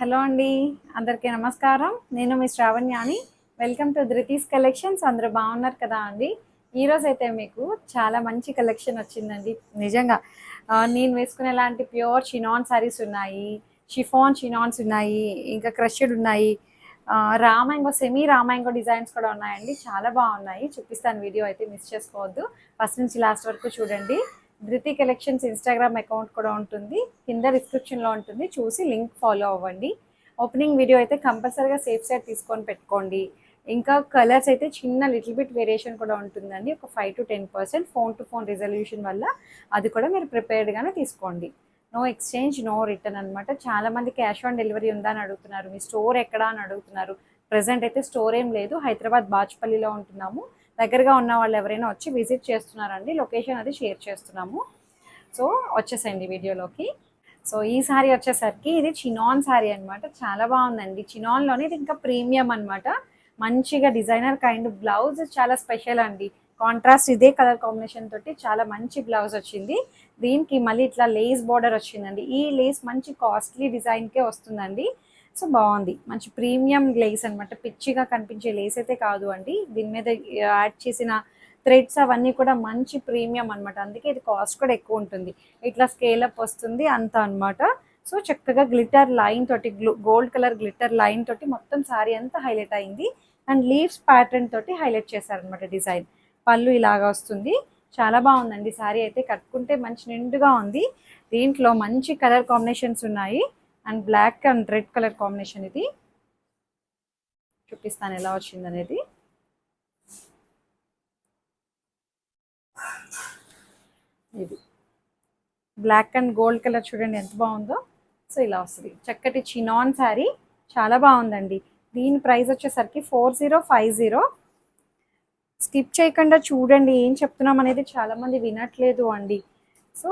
Hello అండి, అందరికీ నమస్కారం. నేను మీ శ్రావణ్యాని. Welcome to Dhruti's collections. అందరూ బాగున్నారు కదా అండి? ఈరోజు అయితే మీకు చాలా మంచి కలెక్షన్ వచ్చిందండి. నిజంగా నేను వేసుకునేలాంటి ప్యూర్ చినాన్ శారీస్ ఉన్నాయి, షిఫాన్ చినాన్స్ ఉన్నాయి, ఇంకా క్రష్డ్ ఉన్నాయి, రామాంగో సెమీ రామాంగో డిజైన్స్ కూడా ఉన్నాయండి. చాలా బాగున్నాయి, చూపిస్తాను. వీడియో అయితే మిస్ చేసుకోవద్దు, ఫస్ట్ నుంచి లాస్ట్ వరకు చూడండి. ధృతి కలెక్షన్స్ ఇన్స్టాగ్రామ్ అకౌంట్ కూడా ఉంటుంది, కింద డిస్క్రిప్షన్లో ఉంటుంది, చూసి లింక్ ఫాలో అవ్వండి. ఓపెనింగ్ వీడియో అయితే కంపల్సరీగా సేఫ్ సైడ్ తీసుకొని పెట్టుకోండి. ఇంకా కలర్స్ అయితే చిన్న లిటిల్ బిట్ వేరియేషన్ కూడా ఉంటుందండి, ఒక 5 to 10% phone to phone resolution వల్ల. అది కూడా మీరు ప్రిపేర్డ్గానే తీసుకోండి. నో ఎక్స్చేంజ్, నో రిటర్న్ అనమాట. చాలామంది క్యాష్ ఆన్ డెలివరీ ఉందా అని అడుగుతున్నారు, మీ స్టోర్ ఎక్కడా అని అడుగుతున్నారు. ప్రజెంట్ అయితే స్టోర్ ఏం లేదు, హైదరాబాద్ బాచ్పల్లిలో ఉంటున్నాము. దగ్గరగా ఉన్న వాళ్ళు ఎవరైనా వచ్చి విజిట్ చేస్తున్నారండి, లొకేషన్ అది షేర్ చేస్తున్నాము. సో వచ్చేసండి వీడియోలోకి. సో ఈ శారీ వచ్చేసరికి ఇది చినాన్ శారీ అనమాట. చాలా బాగుందండి, చినాన్లోనే ఇది ఇంకా ప్రీమియం అనమాట. మంచిగా డిజైనర్ కైండ్ బ్లౌజ్, చాలా స్పెషల్ అండి. కాంట్రాస్ట్ ఇదే కలర్ కాంబినేషన్ తోటి చాలా మంచి బ్లౌజ్ వచ్చింది. దీనికి మళ్ళీ ఇట్లా లేస్ బార్డర్ వచ్చిందండి. ఈ లేస్ మంచి కాస్ట్లీ డిజైన్కే వస్తుందండి. సో బాగుంది, మంచి ప్రీమియం లేస్ అనమాట. పిచ్చిగా కనిపించే లేస్ అయితే కాదు అండి, దీని మీద యాడ్ చేసిన థ్రెడ్స్ అవన్నీ కూడా మంచి ప్రీమియం అనమాట. అందుకే ఇది కాస్ట్ కూడా ఎక్కువ ఉంటుంది. ఇట్లా స్కేల్ అప్ వస్తుంది అంత అనమాట. సో చక్కగా గ్లిటర్ లైన్ తోటి, గోల్డ్ కలర్ గ్లిటర్ లైన్ తోటి మొత్తం శారీ అంతా హైలైట్ అయింది. అండ్ లీవ్స్ ప్యాటర్న్ తోటి హైలైట్ చేశారనమాట డిజైన్. పళ్ళు ఇలాగా వస్తుంది. చాలా బాగుందండి శారీ అయితే, కట్టుకుంటే మంచి నిండుగా ఉంది. దీంట్లో మంచి కలర్ కాంబినేషన్స్ ఉన్నాయి. And black and red colour combination. ఇది చూపిస్తాను ఎలా వచ్చింది అనేది. ఇది బ్లాక్ అండ్ గోల్డ్ కలర్ చూడండి ఎంత బాగుందో. సో ఇలా వస్తుంది, చక్కటి చినాన్ శారీ, చాలా బాగుందండి. దీని ప్రైస్ వచ్చేసరికి 4050. స్కిప్ చేయకుండా చూడండి, ఏం చెప్తున్నాం అనేది చాలామంది వినట్లేదు అండి. సో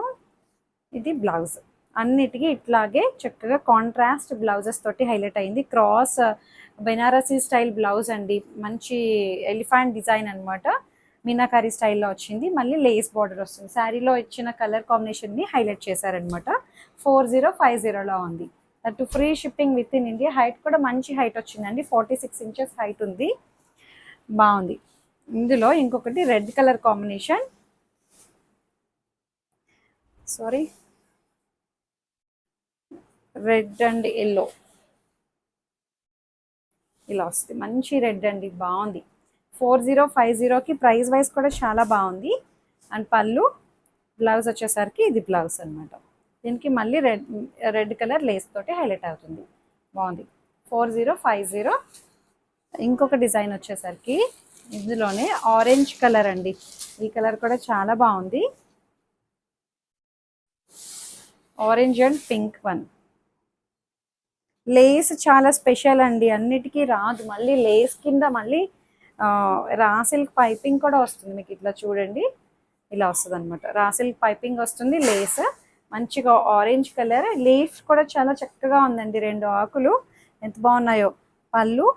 ఇది బ్లౌజ్, అన్నిటికీ ఇట్లాగే చక్కగా కాంట్రాస్ట్ బ్లౌజెస్ తోటి హైలైట్ అయింది. క్రాస్ బెనారసీ స్టైల్ బ్లౌజ్ అండి, మంచి ఎలిఫెంట్ డిజైన్ అనమాట. మీనాకారి స్టైల్లో వచ్చింది, మళ్ళీ లేస్ బార్డర్ వస్తుంది. శారీలో ఇచ్చిన కలర్ కాంబినేషన్ని హైలైట్ చేశారనమాట. 4050లో ఉంది. That free shipping with in India. Height కూడా మంచి హైట్ వచ్చిందండి, 46 inches హైట్ ఉంది. బాగుంది. ఇందులో ఇంకొకటి red colour combination, sorry red and yellow ఇలా వస్తుంది. మంచి రెడ్ అండి, బాగుంది. 4050కి ప్రైస్ వైజ్ కూడా చాలా బాగుంది. అండ్ పళ్ళు, బ్లౌజ్ వచ్చేసరికి ఇది బ్లౌజ్ అనమాట. దీనికి మళ్ళీ రెడ్ కలర్ లేస్ తోటి హైలైట్ అవుతుంది. బాగుంది. 4050. ఇంకొక డిజైన్ వచ్చేసరికి ఇందులోనే ఆరెంజ్ కలర్ అండి. ఈ కలర్ కూడా చాలా బాగుంది. Orange and pink one. Lace చాలా స్పెషల్ అండి, అన్నిటికీ రాదు. మళ్ళీ లేస్ కింద మళ్ళీ రా సిల్క్ పైపింగ్ కూడా వస్తుంది మీకు. ఇట్లా చూడండి, ఇలా వస్తుంది అనమాట. రా సిల్క్ పైపింగ్ వస్తుంది, లేస్ మంచిగా ఆరెంజ్ కలర్. లీఫ్ కూడా చాలా చక్కగా ఉందండి, 2 ఆకులు ఎంత బాగున్నాయో. పళ్ళు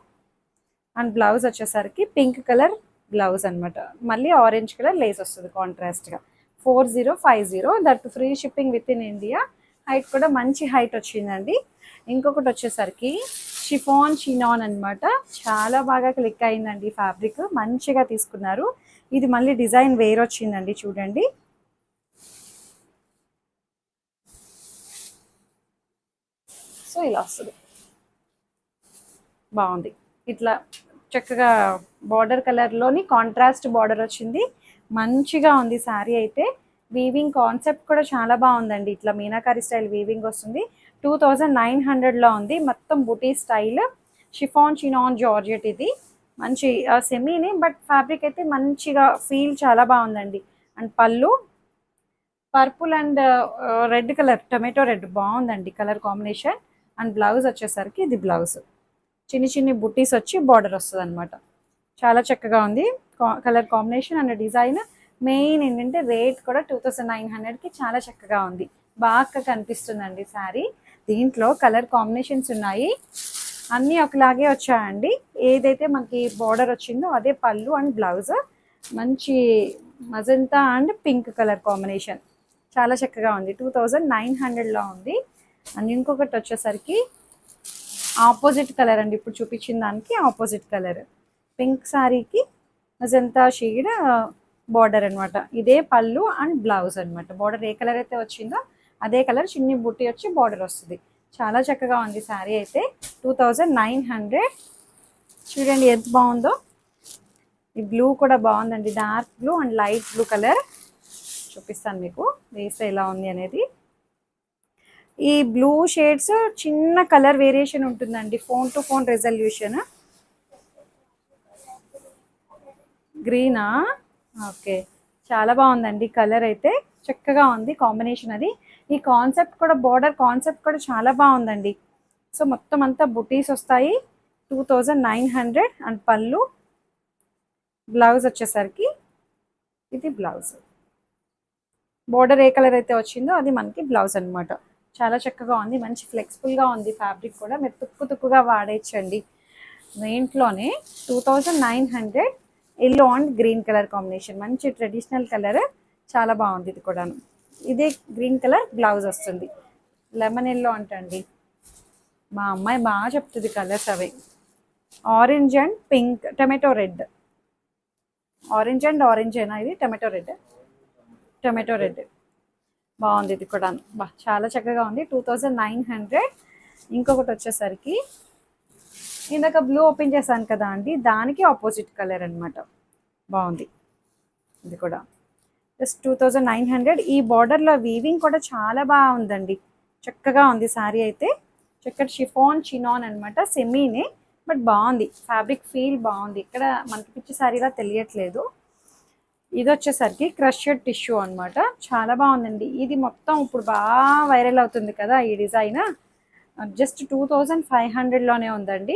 అండ్ బ్లౌజ్ వచ్చేసరికి పింక్ కలర్ బ్లౌజ్ అనమాట. మళ్ళీ ఆరెంజ్ కలర్ లేస్ వస్తుంది కాంట్రాస్ట్గా. 4050, that free shipping with in India. Height కూడా మంచి హైట్ వచ్చిందండి. ఇంకొకటి వచ్చేసరికి షిఫాన్ చినాన్ అనమాట. చాలా బాగా క్లిక్ అయిందండి ఫ్యాబ్రిక్, మంచిగా తీసుకున్నారు. ఇది మళ్ళీ డిజైన్ వేర్ వచ్చిందండి, చూడండి. సో ఇలా వస్తుంది, బాగుంది. ఇట్లా చక్కగా బార్డర్ కలర్లోని కాంట్రాస్ట్ బార్డర్ వచ్చింది, మంచిగా ఉంది శారీ అయితే. వీవింగ్ కాన్సెప్ట్ కూడా చాలా బాగుందండి. ఇట్లా మీనాకారి స్టైల్ వీవింగ్ వస్తుంది. 2900లో ఉంది. మొత్తం బుటీ స్టైల్ షిఫాన్ చినాన్ జార్జెట్. ఇది మంచి సెమీని, బట్ ఫ్యాబ్రిక్ అయితే మంచిగా ఫీల్ చాలా బాగుందండి. అండ్ పళ్ళు purple and red colour, tomato red, బాగుందండి కలర్ కాంబినేషన్. అండ్ బ్లౌజ్ వచ్చేసరికి ఇది బ్లౌజ్, చిన్ని చిన్ని బుట్టీస్ వచ్చి బార్డర్ వస్తుంది అనమాట. చాలా చక్కగా ఉంది colour combination and design. Main ఏంటంటే రేట్ కూడా 2900కి చాలా చక్కగా ఉంది, బాగా కనిపిస్తుందండి శారీ. దీంట్లో కలర్ కాంబినేషన్స్ ఉన్నాయి, అన్నీ ఒకలాగే వచ్చాయండి. ఏదైతే మనకి బార్డర్ వచ్చిందో అదే పళ్ళు అండ్ బ్లౌజ్. మంచి magenta and pink colour combination, చాలా చక్కగా ఉంది. 2900లో ఉంది. అండ్ ఇంకొకటి వచ్చేసరికి ఆపోజిట్ కలర్ అండి, ఇప్పుడు చూపించిన దానికి ఆపోజిట్ కలర్. పింక్ శారీకి మజంతా షేడ్ బార్డర్ అనమాట. ఇదే పళ్ళు అండ్ బ్లౌజ్ అనమాట. బార్డర్ ఏ కలర్ అయితే వచ్చిందో అదే కలర్ చిన్ని బుట్టి వచ్చి బార్డర్ వస్తుంది. చాలా చక్కగా ఉంది శారీ అయితే. 2900. చూడండి ఎంత బాగుందో. ఈ బ్లూ కూడా బాగుందండి, dark blue and light blue colour. చూపిస్తాను మీకు వేస్తే ఎలా ఉంది అనేది. ఈ బ్లూ షేడ్స్ చిన్న కలర్ వేరియేషన్ ఉంటుందండి, ఫోన్ టు ఫోన్ రెజల్యూషన్. గ్రీనా? ఓకే, చాలా బాగుందండి కలర్ అయితే, చక్కగా ఉంది కాంబినేషన్ అది. ఈ కాన్సెప్ట్ కూడా, బార్డర్ కాన్సెప్ట్ కూడా చాలా బాగుందండి. సో మొత్తం అంతా బుటీస్ వస్తాయి. 2900 అండ్ పళ్ళు. బ్లౌజ్ వచ్చేసరికి ఇది బ్లౌజ్. బోర్డర్ ఏ కలర్ అయితే వచ్చిందో అది మనకి బ్లౌజ్ అనమాట. చాలా చక్కగా ఉంది, మంచి ఫ్లెక్సిబుల్గా ఉంది ఫ్యాబ్రిక్ కూడా. మీరు తుక్కుగా వాడేయచ్చండి. ఇంట్లోనే 2900. Yellow and green colour combination, మంచి ట్రెడిషనల్ కలర్, చాలా బాగుంది ఇది కూడాను. ఇదే గ్రీన్ కలర్ బ్లౌజ్ వస్తుంది. లెమన్ ఎల్లో అంటండి, మా అమ్మాయి బాగా చెప్తుంది కలర్స్ అవి. Orange and pink, tomato red. Orange and orange అయినా ఇది టమాటో రెడ్. టమాటో రెడ్ బాగుంది ఇది కూడా. బా చాలా చక్కగా ఉంది. 2900. ఇంకొకటి వచ్చేసరికి ఇందాక బ్లూ ఓపెన్ చేశాను కదా అండి, దానికి ఆపోజిట్ కలర్ అనమాట. బాగుంది ఇది కూడా. జస్ట్ 2900. ఈ బార్డర్లో వీవింగ్ కూడా చాలా బాగుందండి, చక్కగా ఉంది శారీ అయితే. చక్కటి షిఫాన్ చినాన్ అనమాట, సెమీనే బట్ బాగుంది ఫ్యాబ్రిక్, ఫీల్ బాగుంది. ఇక్కడ మనకి పిచ్చి శారీలా తెలియట్లేదు. ఇది వచ్చేసరికి క్రష్డ్ టిష్యూ అనమాట, చాలా బాగుందండి. ఇది మొత్తం ఇప్పుడు బాగా వైరల్ అవుతుంది కదా ఈ డిజైన్. జస్ట్ 2500లోనే ఉందండి.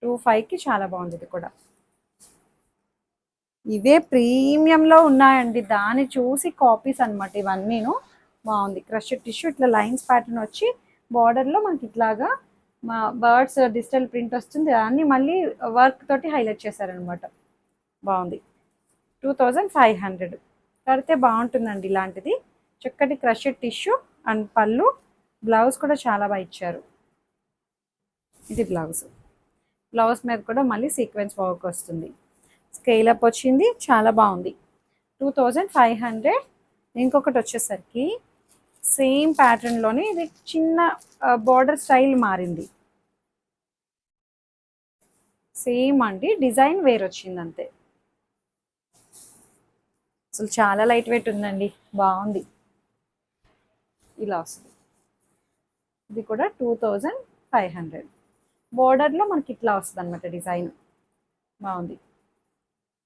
25కి చాలా బాగుంది ఇది కూడా. ఇవే ప్రీమియంలో ఉన్నాయండి, దాన్ని చూసి కాపీస్ అనమాట ఇవన్నీను. బాగుంది క్రష్డ్ టిష్యూ, ఇట్లా లైన్స్ ప్యాటర్న్ వచ్చి బార్డర్లో మనకి ఇట్లాగా మా బర్డ్స్ డిజిటల్ ప్రింట్ వస్తుంది. దాన్ని మళ్ళీ వర్క్ తోటి హైలైట్ చేశారనమాట. బాగుంది. 2500 కడితే బాగుంటుందండి ఇలాంటిది. చక్కటి క్రష్డ్ టిష్యూ అండ్ పళ్ళు. బ్లౌజ్ కూడా చాలా బాగా ఇచ్చారు. ఇది బ్లౌజ్. బ్లౌజ్ మీద కూడా మళ్ళీ సీక్వెన్స్ వర్క్ వస్తుంది. స్కేల్ అప్ వచ్చింది, చాలా బాగుంది. 2500. ఇంకొకటి వచ్చేసరికి సేమ్ ప్యాటర్న్లోనే ఇది చిన్న బార్డర్ స్టైల్ మారింది. సేమ్ అండి, డిజైన్ వేరు వచ్చింది అంతే. అసలు చాలా లైట్ వెయిట్ ఉందండి, బాగుంది. ఇలా వస్తుంది. ఇది కూడా 2500. బోర్డర్లో మనకి ఇట్లా వస్తుంది అనమాట డిజైన్. బాగుంది.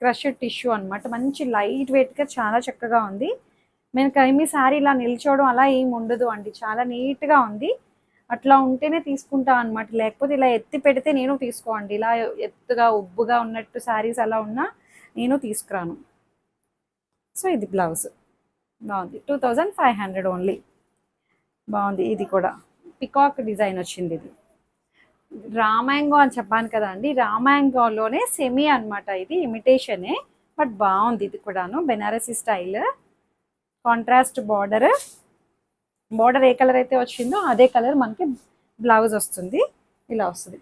క్రష్డ్ టిష్యూ అనమాట, మంచి లైట్ వెయిట్గా చాలా చక్కగా ఉంది. మనకి మీ శారీ ఇలా నిల్చోవడం అలా ఏం ఉండదు అండి, చాలా నీట్గా ఉంది. అట్లా ఉంటేనే తీసుకుంటా అనమాట, లేకపోతే ఇలా ఎత్తి పెడితే నేను తీసుకోండి. ఇలా ఎత్తుగా ఉబ్బుగా ఉన్నట్టు శారీస్ అలా ఉన్నా నేను తీసుకురాను. సో ఇది బ్లౌజ్. బాగుంది. 2500 ఓన్లీ. బాగుంది. ఇది కూడా పికాక్ డిజైన్ వచ్చింది. ఇది రామాంగో అని చెప్పాను కదా అండి, రామాంగోలోనే సెమీ అనమాట. ఇది ఇమిటేషనే బట్ బాగుంది. ఇది కూడాను Banarasi style, contrast border. Border ఏ కలర్ అయితే వచ్చిందో అదే కలర్ మనకి బ్లౌజ్ వస్తుంది. ఇలా వస్తుంది.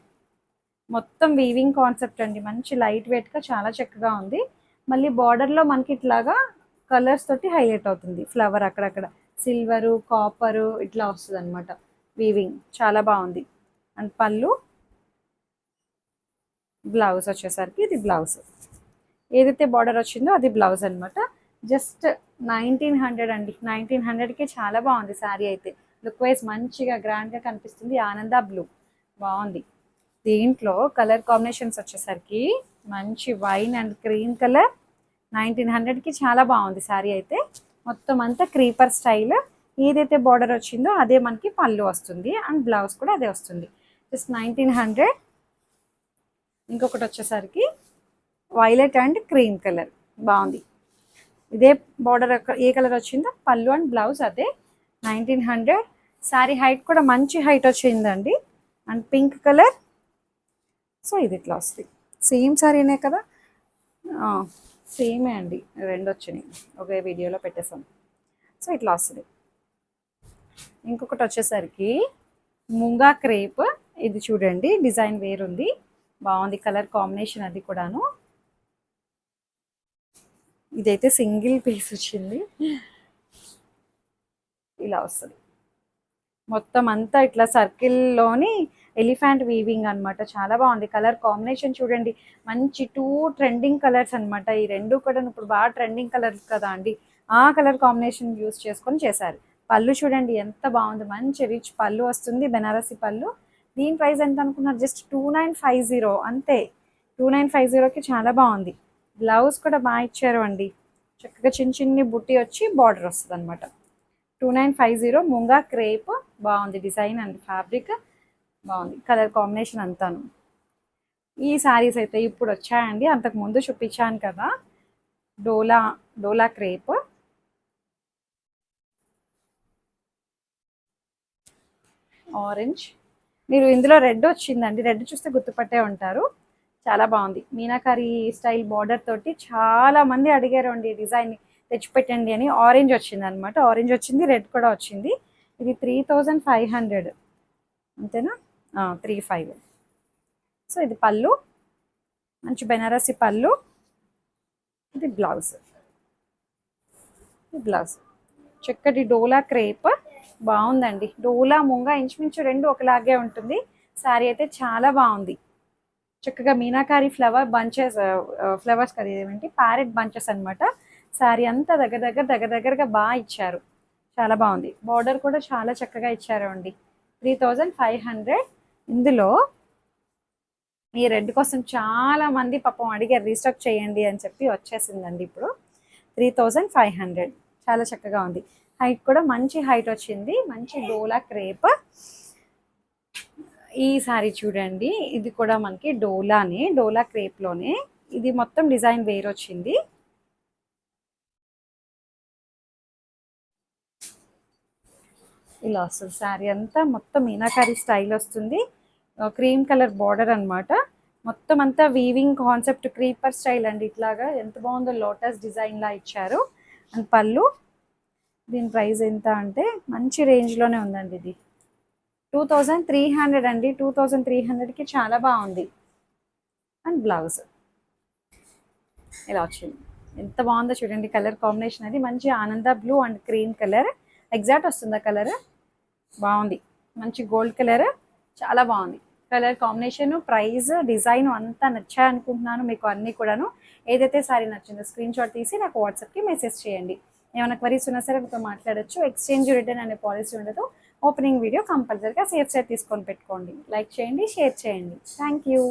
మొత్తం వీవింగ్ కాన్సెప్ట్ అండి, మంచి లైట్ వెయిట్గా చాలా చక్కగా ఉంది. మళ్ళీ బార్డర్లో మనకి ఇట్లాగా కలర్స్ తోటి హైలైట్ అవుతుంది. ఫ్లవర్ అక్కడక్కడ సిల్వరు, కాపరు ఇట్లా వస్తుంది అనమాట వీవింగ్, చాలా బాగుంది. అండ్ పళ్ళు. బ్లౌజ్ వచ్చేసరికి ఇది బ్లౌజ్. ఏదైతే బార్డర్ వచ్చిందో అది బ్లౌజ్ అనమాట. జస్ట్ 1900 అండి. 1900కి చాలా బాగుంది శారీ అయితే. లుక్ వైజ్ మంచిగా గ్రాండ్గా కనిపిస్తుంది. ఆనంద బ్లూ బాగుంది. దీంట్లో కలర్ కాంబినేషన్స్ వచ్చేసరికి మంచి వైన్ అండ్ క్రీమ్ కలర్. 1900కి చాలా బాగుంది శారీ అయితే. మొత్తం అంతా క్రీపర్ స్టైల్. ఏదైతే బార్డర్ వచ్చిందో అదే మనకి పళ్ళు వస్తుంది అండ్ బ్లౌజ్ కూడా అదే వస్తుంది. జస్ట్ 1900. ఇంకొకటి వచ్చేసరికి వైలెట్ అండ్ క్రీమ్ కలర్ బాగుంది. ఇదే బార్డర్ ఏ కలర్ వచ్చిందో పళ్ళు అండ్ బ్లౌజ్ అదే. 1900. శారీ హైట్ కూడా మంచి హైట్ వచ్చిందండి. And pink colour. సో ఇది ఇట్లా వస్తుంది. సేమ్ శారీనే కదా, సేమే అండి, రెండు వచ్చినాయి ఒకే వీడియోలో పెట్టేసాం. సో ఇట్లా వస్తుంది. ఇంకొకటి వచ్చేసరికి ముంగా క్రేప్. ఇది చూడండి డిజైన్ వేరుంది, బాగుంది కలర్ కాంబినేషన్ అది కూడాను. ఇదైతే సింగిల్ పీస్ వచ్చింది, ఇలా వస్తుంది మొత్తం అంతా ఇట్లా సర్కిల్లోని ఎలిఫెంట్ వీవింగ్ అన్నమాట. చాలా బాగుంది కలర్ కాంబినేషన్ చూడండి, మంచి టూ ట్రెండింగ్ కలర్స్ అన్నమాట. ఈ రెండు కూడా ఇప్పుడు బాగా ట్రెండింగ్ కలర్స్ కదా అండి, ఆ కలర్ కాంబినేషన్ యూస్ చేసుకొని చేశారు. పళ్ళు చూడండి ఎంత బాగుంది, మంచి రిచ్ పళ్ళు వస్తుంది, బెనారసి పళ్ళు. దీని ప్రైస్ ఎంత అనుకున్నారు, జస్ట్ 2950 అంతే. 2950కి చాలా బాగుంది. బ్లౌజ్ కూడా బాగా ఇచ్చారు అండి, చక్కగా చిన్న చిన్ని బుట్టి వచ్చి బార్డర్ వస్తుంది అనమాట. 2950 ముంగా క్రేప్, బాగుంది డిజైన్ అండ్ ఫ్యాబ్రిక్ బాగుంది, కలర్ కాంబినేషన్ అంతాను. ఈ శారీస్ అయితే ఇప్పుడు వచ్చాయండి, అంతకు ముందు చూపించాను కదా, డోలా డోలా క్రేప్, ఆరెంజ్. మీరు ఇందులో రెడ్ వచ్చిందండి, రెడ్ చూస్తే గుర్తుపట్టే ఉంటారు. చాలా బాగుంది, మీనాకారి స్టైల్ బార్డర్ తోటి చాలా మంది అడిగారు అండి డిజైన్ తెచ్చిపెట్టండి అని. ఆరెంజ్ వచ్చింది అనమాట, ఆరెంజ్ వచ్చింది, రెడ్ కూడా వచ్చింది. ఇది 3500 అంతేనా, 35. సో ఇది పళ్ళు, మంచి బెనారసి పళ్ళు. ఇది బ్లౌజ్, బ్లౌజ్ చక్కటి డోలా క్రేప్, బాగుందండి. డోలా ముంగా ఇంచుమించు రెండు ఒకలాగే ఉంటుంది. శారీ అయితే చాలా బాగుంది, చక్కగా మీనాకారి ఫ్లవర్ బంచెస్, ఫ్లవర్స్ కదా ఇదేంటి ప్యారెట్ బంచెస్ అనమాట. శారీ అంతా దగ్గరగా బాగా ఇచ్చారు, చాలా బాగుంది. బార్డర్ కూడా చాలా చక్కగా ఇచ్చారు అండి. 3500. ఇందులో ఈ రెడ్ కోసం చాలా మంది పాపం అడిగారు రీస్టాక్ చేయండి అని చెప్పి, వచ్చేసిందండి ఇప్పుడు 3500. చాలా చక్కగా ఉంది, హైట్ కూడా మంచి హైట్ వచ్చింది, మంచి డోలా క్రేప్. ఈ సారీ చూడండి, ఇది కూడా మనకి డోలానే, డోలా క్రేప్లోనే. ఇది మొత్తం డిజైన్ వేరు వచ్చింది. ఇలా వస్తుంది శారీ అంతా, మొత్తం మీనాకారి స్టైల్ వస్తుంది, క్రీమ్ కలర్ బార్డర్ అనమాట. మొత్తం అంతా వీవింగ్ కాన్సెప్ట్, క్రీపర్ స్టైల్ అండి. ఇట్లాగా ఎంత బాగుందో, లోటస్ డిజైన్ లా ఇచ్చారు. అండ్ పళ్ళు, దీని ప్రైస్ ఎంత అంటే మంచి రేంజ్లోనే ఉందండి. ఇది 2300 అండి, 2300కి చాలా బాగుంది. అండ్ బ్లౌజ్ ఇలా వచ్చింది, ఎంత బాగుందో చూడండి కలర్ కాంబినేషన్. అది మంచి ఆనంద blue and cream colour exact వస్తుందా కలర్, బాగుంది, మంచి గోల్డ్ కలర్, చాలా బాగుంది కలర్ కాంబినేషన్. ప్రైస్ డిజైన్ అంతా నచ్చాయి అనుకుంటున్నాను మీకు అన్నీ కూడాను. ఏదైతే సారీ నచ్చిందో స్క్రీన్ షాట్ తీసి నాకు వాట్సాప్కి మెసేజ్ చేయండి. ఏమైనా క్వరీస్ ఉన్నా సరే మీతో మాట్లాడచ్చు. ఎక్స్చేంజ్ రిటర్న్ అనే పాలసీ ఉండదు. ఓపెనింగ్ వీడియో కంపల్సరీగా సేఫ్ సైడ్ తీసుకొని పెట్టుకోండి. లైక్ చేయండి, షేర్ చేయండి. Thank you.